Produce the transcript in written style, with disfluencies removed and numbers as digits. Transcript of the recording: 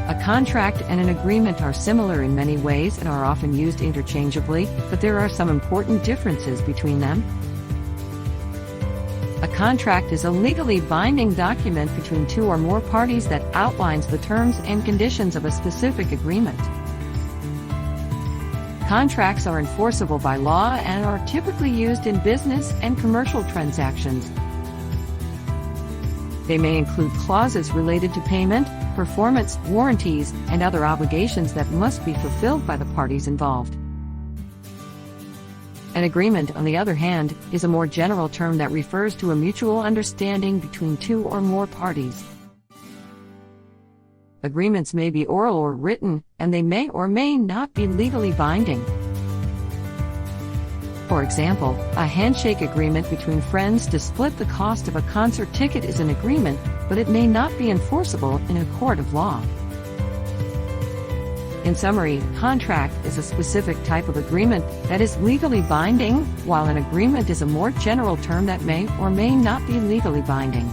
A contract and an agreement are similar in many ways and are often used interchangeably, but there are some important differences between them. A contract is a legally binding document between two or more parties that outlines the terms and conditions of a specific agreement. Contracts are enforceable by law and are typically used in business and commercial transactions. They may include clauses related to payment, performance, warranties, and other obligations that must be fulfilled by the parties involved. An agreement, on the other hand, is a more general term that refers to a mutual understanding between two or more parties. Agreements may be oral or written, and they may or may not be legally binding. For example, a handshake agreement between friends to split the cost of a concert ticket is an agreement, but it may not be enforceable in a court of law. In summary, a contract is a specific type of agreement that is legally binding, while an agreement is a more general term that may or may not be legally binding.